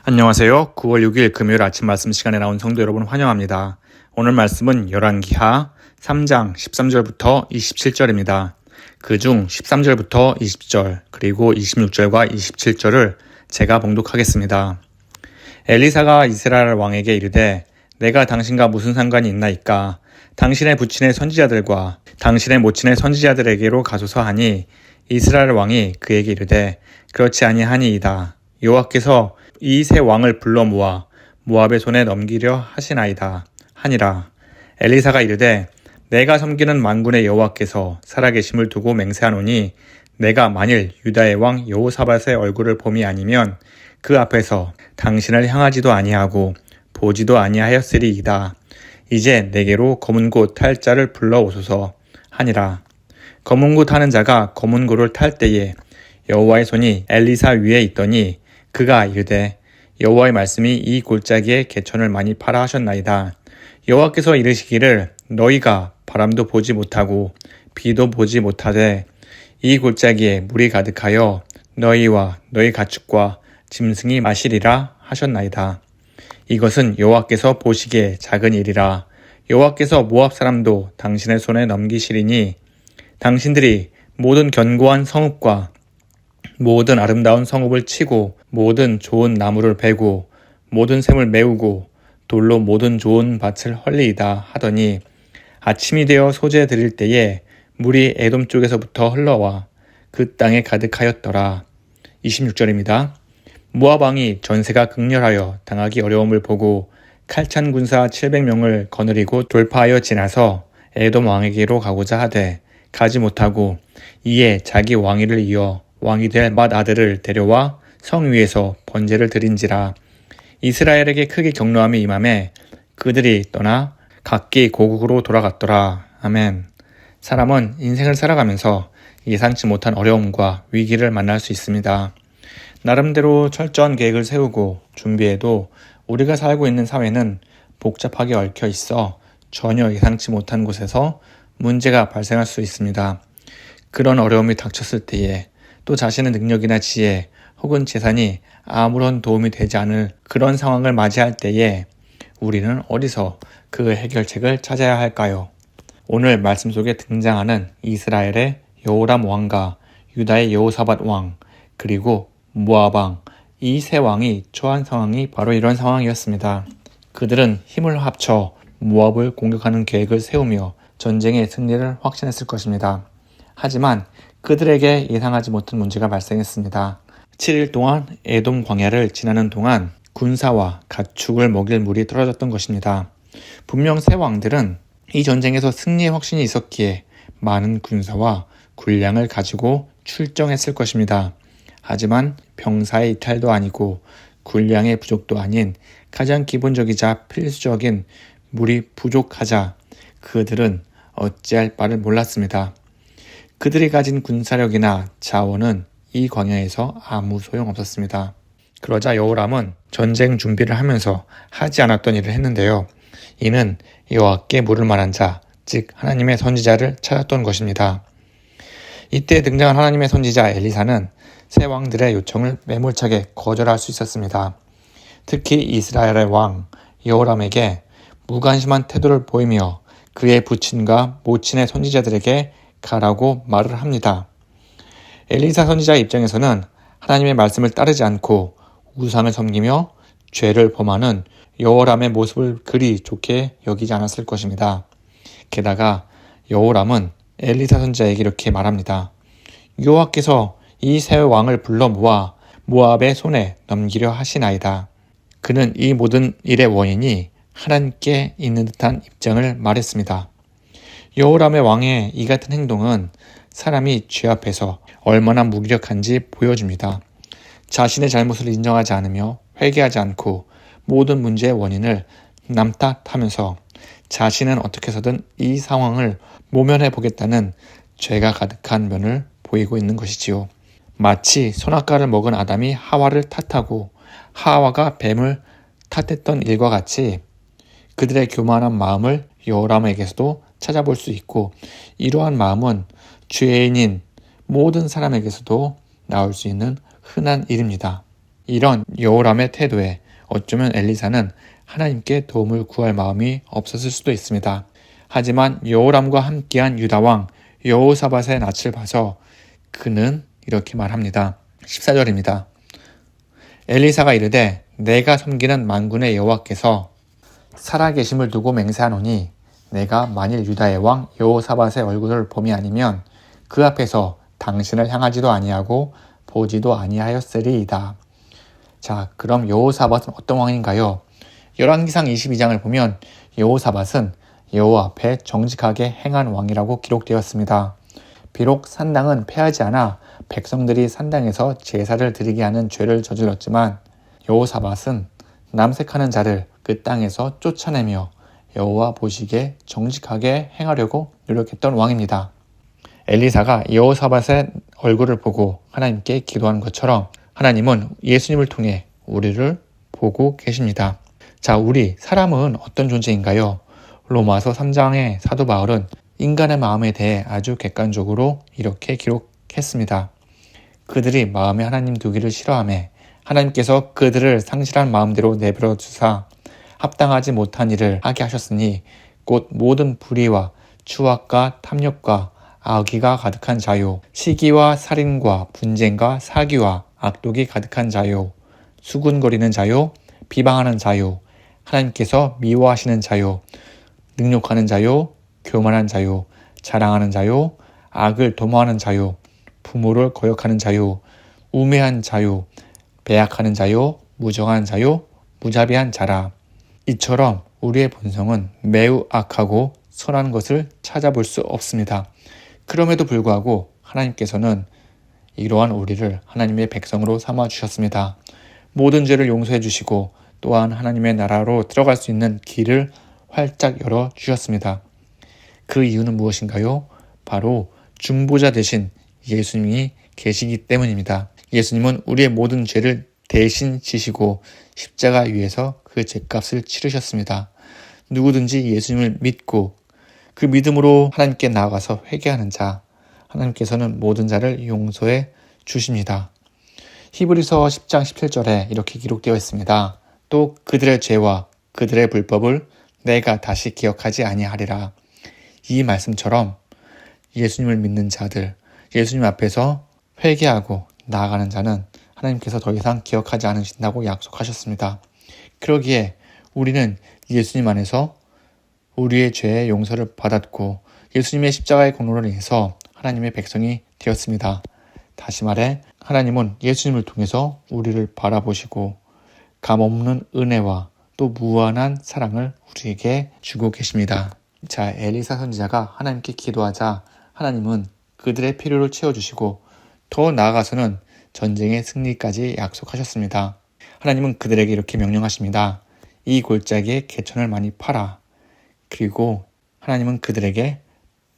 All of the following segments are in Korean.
안녕하세요. 9월 6일 금요일 아침 말씀 시간에 나온 성도 여러분 환영합니다. 오늘 말씀은 열왕기하 3장 13절부터 27절입니다. 그중 13절부터 20절 그리고 26절과 27절을 제가 봉독하겠습니다. 엘리사가 이스라엘 왕에게 이르되 내가 당신과 무슨 상관이 있나이까? 당신의 부친의 선지자들과 당신의 모친의 선지자들에게로 가소서 하니 이스라엘 왕이 그에게 이르되 그렇지 아니하니이다. 여호와께서 이 세 왕을 불러 모아 모압의 손에 넘기려 하시나이다 하니라. 엘리사가 이르되 내가 섬기는 만군의 여호와께서 살아계심을 두고 맹세하노니 내가 만일 유다의 왕 여호사밧의 얼굴을 봄이 아니면 그 앞에서 당신을 향하지도 아니하고 보지도 아니하였으리이다. 이제 내게로 검은 고 탈 자를 불러오소서 하니라. 검은 고 타는 자가 검은 고를 탈 때에 여호와의 손이 엘리사 위에 있더니 그가 이르되 여호와의 말씀이 이 골짜기에 개천을 많이 파라 하셨나이다. 여호와께서 이르시기를 너희가 바람도 보지 못하고 비도 보지 못하되 이 골짜기에 물이 가득하여 너희와 너희 가축과 짐승이 마시리라 하셨나이다. 이것은 여호와께서 보시기에 작은 일이라. 여호와께서 모압 사람도 당신의 손에 넘기시리니 당신들이 모든 견고한 성읍과 모든 아름다운 성읍을 치고 모든 좋은 나무를 베고 모든 샘을 메우고 돌로 모든 좋은 밭을 헐리이다 하더니 아침이 되어 소재 드릴 때에 물이 에돔 쪽에서부터 흘러와 그 땅에 가득하였더라. 26절입니다. 모압 왕이 전세가 극렬하여 당하기 어려움을 보고 칼찬 군사 700명을 거느리고 돌파하여 지나서 에돔 왕에게로 가고자 하되 가지 못하고 이에 자기 왕위를 이어 왕이 될 맏아들을 데려와 성 위에서 번제를 드린지라. 이스라엘에게 크게 격노함이 임하매 그들이 떠나 각기 고국으로 돌아갔더라. 아멘. 사람은 인생을 살아가면서 예상치 못한 어려움과 위기를 만날 수 있습니다. 나름대로 철저한 계획을 세우고 준비해도 우리가 살고 있는 사회는 복잡하게 얽혀 있어 전혀 예상치 못한 곳에서 문제가 발생할 수 있습니다. 그런 어려움이 닥쳤을 때에 또 자신의 능력이나 지혜 혹은 재산이 아무런 도움이 되지 않을 그런 상황을 맞이할 때에 우리는 어디서 그 해결책을 찾아야 할까요? 오늘 말씀 속에 등장하는 이스라엘의 여호람 왕과 유다의 여호사밧 왕 그리고 모압 왕 이 세 왕이 처한 상황이 바로 이런 상황이었습니다. 그들은 힘을 합쳐 모압을 공격하는 계획을 세우며 전쟁의 승리를 확신했을 것입니다. 하지만 그들에게 예상하지 못한 문제가 발생했습니다. 7일 동안 에돔 광야를 지나는 동안 군사와 가축을 먹일 물이 떨어졌던 것입니다. 분명 세 왕들은 이 전쟁에서 승리의 확신이 있었기에 많은 군사와 군량을 가지고 출정했을 것입니다. 하지만 병사의 이탈도 아니고 군량의 부족도 아닌 가장 기본적이자 필수적인 물이 부족하자 그들은 어찌할 바를 몰랐습니다. 그들이 가진 군사력이나 자원은 이 광야에서 아무 소용없었습니다. 그러자 여호람은 전쟁 준비를 하면서 하지 않았던 일을 했는데요. 이는 여호와께 물을 만한 자, 즉 하나님의 선지자를 찾았던 것입니다. 이때 등장한 하나님의 선지자 엘리사는 세 왕들의 요청을 매몰차게 거절할 수 있었습니다. 특히 이스라엘의 왕 여호람에게 무관심한 태도를 보이며 그의 부친과 모친의 선지자들에게 가라고 말을 합니다. 엘리사 선지자의 입장에서는 하나님의 말씀을 따르지 않고 우상을 섬기며 죄를 범하는 여호람의 모습을 그리 좋게 여기지 않았을 것입니다. 게다가 여호람은 엘리사 선지자에게 이렇게 말합니다. 여호와께서 이 세 왕을 불러 모아 모압의 손에 넘기려 하시나이다. 그는 이 모든 일의 원인이 하나님께 있는 듯한 입장을 말했습니다. 여호람의 왕의 이 같은 행동은 사람이 죄 앞에서 얼마나 무기력한지 보여줍니다. 자신의 잘못을 인정하지 않으며 회개하지 않고 모든 문제의 원인을 남 탓하면서 자신은 어떻게 해서든 이 상황을 모면해 보겠다는 죄가 가득한 면을 보이고 있는 것이지요. 마치 선악과를 먹은 아담이 하와를 탓하고 하와가 뱀을 탓했던 일과 같이 그들의 교만한 마음을 여호람에게서도 찾아볼 수 있고 이러한 마음은 죄인인 모든 사람에게서도 나올 수 있는 흔한 일입니다. 이런 여호람의 태도에 어쩌면 엘리사는 하나님께 도움을 구할 마음이 없었을 수도 있습니다. 하지만 여호람과 함께한 유다왕 여호사밧의 낯을 봐서 그는 이렇게 말합니다. 14절입니다. 엘리사가 이르되 내가 섬기는 만군의 여호와께서 살아계심을 두고 맹세하노니 내가 만일 유다의 왕 여호사밧의 얼굴을 봄이 아니면 그 앞에서 당신을 향하지도 아니하고 보지도 아니하였으리이다. 자, 그럼 여호사밧은 어떤 왕인가요? 열왕기상 22장을 보면 여호사밧은 여호와 앞에 정직하게 행한 왕이라고 기록되었습니다. 비록 산당은 폐하지 않아 백성들이 산당에서 제사를 드리게 하는 죄를 저질렀지만 여호사밧은 남색하는 자를 그 땅에서 쫓아내며 여호와 보시기에 정직하게 행하려고 노력했던 왕입니다. 엘리사가 여호사밧의 얼굴을 보고 하나님께 기도한 것처럼 하나님은 예수님을 통해 우리를 보고 계십니다. 자, 우리 사람은 어떤 존재인가요? 로마서 3장의 사도 바울은 인간의 마음에 대해 아주 객관적으로 이렇게 기록했습니다. 그들이 마음에 하나님 두기를 싫어하며 하나님께서 그들을 상실한 마음대로 내버려 두사 합당하지 못한 일을 하게 하셨으니 곧 모든 불의와 추악과 탐욕과 악의가 가득한 자요, 시기와 살인과 분쟁과 사기와 악독이 가득한 자요, 수군거리는 자요, 비방하는 자요, 하나님께서 미워하시는 자요, 능욕하는 자요, 교만한 자요, 자랑하는 자요, 악을 도모하는 자요, 부모를 거역하는 자요, 우매한 자요, 배약하는 자요, 무정한 자요, 무자비한 자라. 이처럼 우리의 본성은 매우 악하고 선한 것을 찾아볼 수 없습니다. 그럼에도 불구하고 하나님께서는 이러한 우리를 하나님의 백성으로 삼아주셨습니다. 모든 죄를 용서해 주시고 또한 하나님의 나라로 들어갈 수 있는 길을 활짝 열어주셨습니다. 그 이유는 무엇인가요? 바로 중보자 되신 예수님이 계시기 때문입니다. 예수님은 우리의 모든 죄를 대신 지시고 십자가 위에서 그 죄값을 치르셨습니다. 누구든지 예수님을 믿고 그 믿음으로 하나님께 나아가서 회개하는 자, 하나님께서는 모든 자를 용서해 주십니다. 히브리서 10장 17절에 이렇게 기록되어 있습니다. 또 그들의 죄와 그들의 불법을 내가 다시 기억하지 아니하리라. 이 말씀처럼 예수님을 믿는 자들, 예수님 앞에서 회개하고 나아가는 자는 하나님께서 더 이상 기억하지 않으신다고 약속하셨습니다. 그러기에 우리는 예수님 안에서 우리의 죄의 용서를 받았고 예수님의 십자가의 공로를 인해서 하나님의 백성이 되었습니다. 다시 말해 하나님은 예수님을 통해서 우리를 바라보시고 값없는 은혜와 또 무한한 사랑을 우리에게 주고 계십니다. 자, 엘리사 선지자가 하나님께 기도하자 하나님은 그들의 필요를 채워주시고 더 나아가서는 전쟁의 승리까지 약속하셨습니다. 하나님은 그들에게 이렇게 명령하십니다. 이 골짜기에 개천을 많이 파라. 그리고 하나님은 그들에게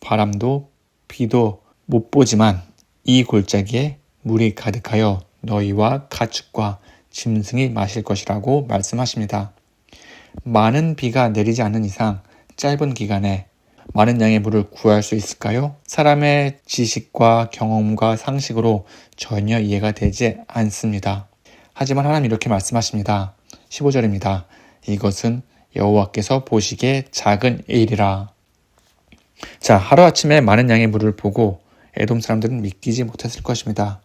바람도 비도 못 보지만 이 골짜기에 물이 가득하여 너희와 가축과 짐승이 마실 것이라고 말씀하십니다. 많은 비가 내리지 않는 이상 짧은 기간에 많은 양의 물을 구할 수 있을까요? 사람의 지식과 경험과 상식으로 전혀 이해가 되지 않습니다. 하지만 하나님 이렇게 말씀하십니다. 15절입니다. 이것은 여호와께서 보시기에 작은 일이라. 자, 하루아침에 많은 양의 물을 보고 에돔 사람들은 믿기지 못했을 것입니다.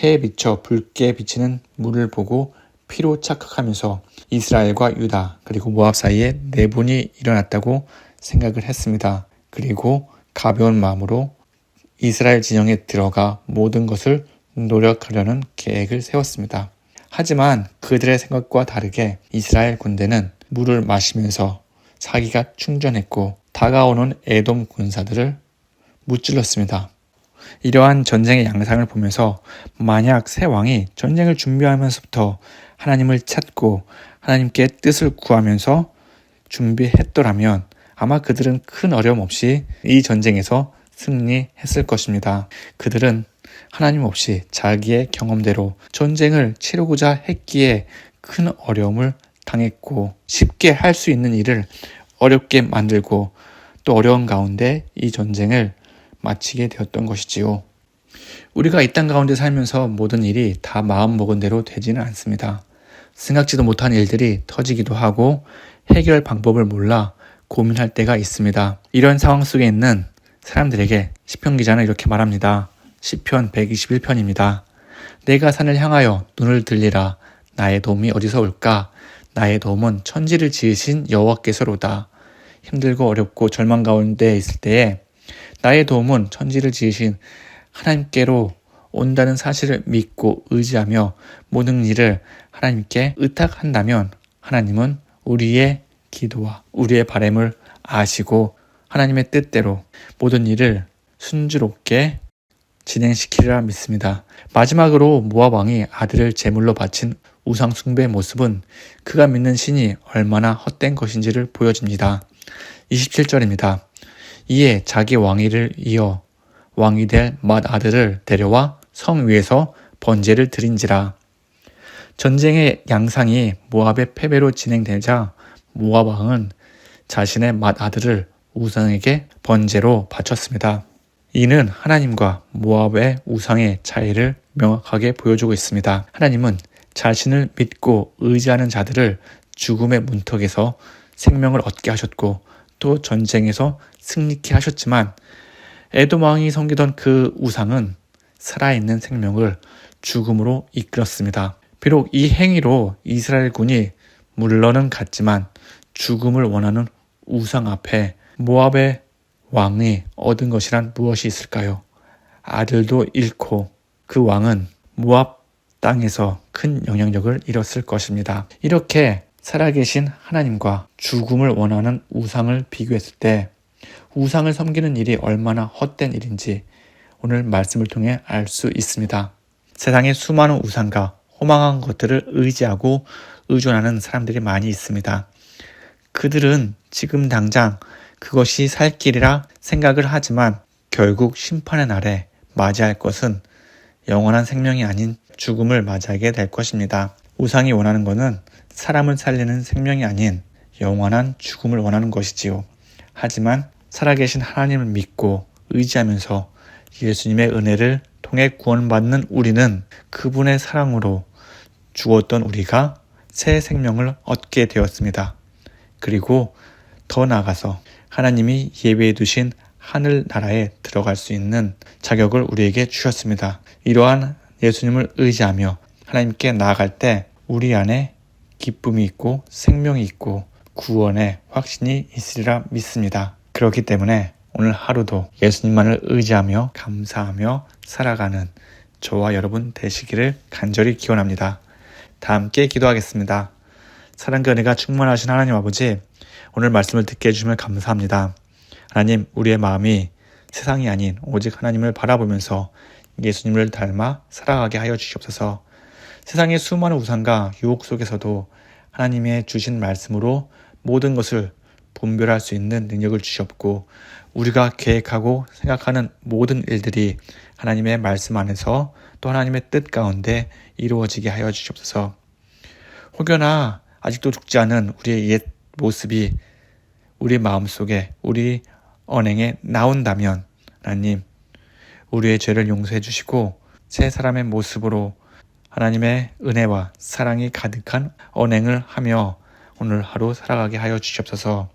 해에 비쳐 붉게 비치는 물을 보고 피로 착각하면서 이스라엘과 유다 그리고 모압 사이에 내분이 일어났다고 생각을 했습니다. 그리고 가벼운 마음으로 이스라엘 진영에 들어가 모든 것을 노력하려는 계획을 세웠습니다. 하지만 그들의 생각과 다르게 이스라엘 군대는 물을 마시면서 사기가 충전했고 다가오는 에돔 군사들을 무찔렀습니다. 이러한 전쟁의 양상을 보면서 만약 새 왕이 전쟁을 준비하면서부터 하나님을 찾고 하나님께 뜻을 구하면서 준비했더라면 아마 그들은 큰 어려움 없이 이 전쟁에서 승리했을 것입니다. 그들은 하나님 없이 자기의 경험대로 전쟁을 치르고자 했기에 큰 어려움을 당했고 쉽게 할 수 있는 일을 어렵게 만들고 또 어려운 가운데 이 전쟁을 마치게 되었던 것이지요. 우리가 이 땅 가운데 살면서 모든 일이 다 마음먹은 대로 되지는 않습니다. 생각지도 못한 일들이 터지기도 하고 해결 방법을 몰라 고민할 때가 있습니다. 이런 상황 속에 있는 사람들에게 시편 기자는 이렇게 말합니다. 시편 121편입니다. 내가 산을 향하여 눈을 들리라. 나의 도움이 어디서 올까? 나의 도움은 천지를 지으신 여호와께서로다. 힘들고 어렵고 절망 가운데 있을 때에 나의 도움은 천지를 지으신 하나님께로 온다는 사실을 믿고 의지하며 모든 일을 하나님께 의탁한다면 하나님은 우리의 기도와 우리의 바람을 아시고 하나님의 뜻대로 모든 일을 순조롭게 진행시키리라 믿습니다. 마지막으로 모압 왕이 아들을 제물로 바친 우상 숭배의 모습은 그가 믿는 신이 얼마나 헛된 것인지를 보여줍니다. 27절입니다. 이에 자기 왕위를 이어 왕이 될 맏아들을 데려와 성 위에서 번제를 드린지라. 전쟁의 양상이 모압의 패배로 진행되자 모압 왕은 자신의 맏아들을 우상에게 번제로 바쳤습니다. 이는 하나님과 모압의 우상의 차이를 명확하게 보여주고 있습니다. 하나님은 자신을 믿고 의지하는 자들을 죽음의 문턱에서 생명을 얻게 하셨고 또 전쟁에서 승리케 하셨지만 에돔 왕이 섬기던 그 우상은 살아있는 생명을 죽음으로 이끌었습니다. 비록 이 행위로 이스라엘 군이 물론은 갔지만 죽음을 원하는 우상 앞에 모압의 왕이 얻은 것이란 무엇이 있을까요? 아들도 잃고 그 왕은 모압 땅에서 큰 영향력을 잃었을 것입니다. 이렇게 살아계신 하나님과 죽음을 원하는 우상을 비교했을 때 우상을 섬기는 일이 얼마나 헛된 일인지 오늘 말씀을 통해 알 수 있습니다. 세상에 수많은 우상과 허망한 것들을 의지하고 의존하는 사람들이 많이 있습니다. 그들은 지금 당장 그것이 살 길이라 생각을 하지만 결국 심판의 날에 맞이할 것은 영원한 생명이 아닌 죽음을 맞이하게 될 것입니다. 우상이 원하는 것은 사람을 살리는 생명이 아닌 영원한 죽음을 원하는 것이지요. 하지만 살아계신 하나님을 믿고 의지하면서 예수님의 은혜를 통해 구원받는 우리는 그분의 사랑으로 죽었던 우리가 새 생명을 얻게 되었습니다. 그리고 더 나아가서 하나님이 예비해 두신 하늘 나라에 들어갈 수 있는 자격을 우리에게 주셨습니다. 이러한 예수님을 의지하며 하나님께 나아갈 때 우리 안에 기쁨이 있고 생명이 있고 구원의 확신이 있으리라 믿습니다. 그렇기 때문에 오늘 하루도 예수님만을 의지하며 감사하며 살아가는 저와 여러분 되시기를 간절히 기원합니다. 다 함께 기도하겠습니다. 사랑과 은혜가 충만하신 하나님 아버지, 오늘 말씀을 듣게 해주시면 감사합니다. 하나님, 우리의 마음이 세상이 아닌 오직 하나님을 바라보면서 예수님을 닮아 살아가게 하여 주시옵소서. 세상의 수많은 우상과 유혹 속에서도 하나님의 주신 말씀으로 모든 것을 분별할 수 있는 능력을 주셨고 우리가 계획하고 생각하는 모든 일들이 하나님의 말씀 안에서 또 하나님의 뜻 가운데 이루어지게 하여 주시옵소서. 혹여나 아직도 죽지 않은 우리의 옛 모습이 우리 마음속에 우리 언행에 나온다면 하나님 우리의 죄를 용서해 주시고 새 사람의 모습으로 하나님의 은혜와 사랑이 가득한 언행을 하며 오늘 하루 살아가게 하여 주시옵소서.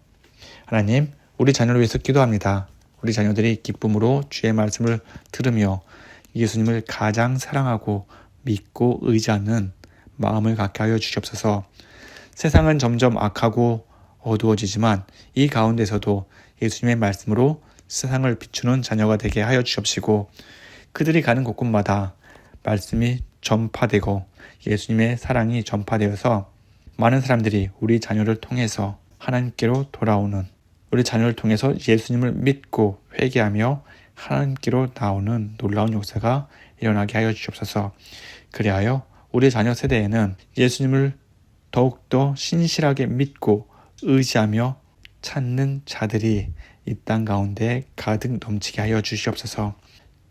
하나님, 우리 자녀를 위해서 기도합니다. 우리 자녀들이 기쁨으로 주의 말씀을 들으며 예수님을 가장 사랑하고 믿고 의지하는 마음을 갖게 하여 주시옵소서. 세상은 점점 악하고 어두워지지만 이 가운데서도 예수님의 말씀으로 세상을 비추는 자녀가 되게 하여 주옵시고 그들이 가는 곳곳마다 말씀이 전파되고 예수님의 사랑이 전파되어서 많은 사람들이 우리 자녀를 통해서 하나님께로 돌아오는 우리 자녀를 통해서 예수님을 믿고 회개하며 하나님께로 나오는 놀라운 역사가 일어나게 하여 주옵소서. 그리하여 우리 자녀 세대에는 예수님을 더욱더 신실하게 믿고 의지하며 찾는 자들이 이 땅 가운데 가득 넘치게 하여 주시옵소서.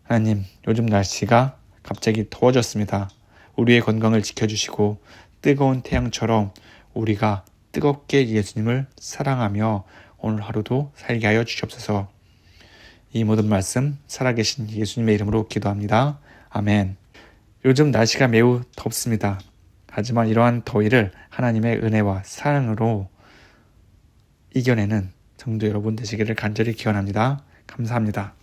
하나님, 요즘 날씨가 갑자기 더워졌습니다. 우리의 건강을 지켜주시고 뜨거운 태양처럼 우리가 뜨겁게 예수님을 사랑하며 오늘 하루도 살게 하여 주시옵소서. 이 모든 말씀 살아계신 예수님의 이름으로 기도합니다. 아멘. 요즘 날씨가 매우 덥습니다. 하지만 이러한 더위를 하나님의 은혜와 사랑으로 이겨내는 성도 여러분 되시기를 간절히 기원합니다. 감사합니다.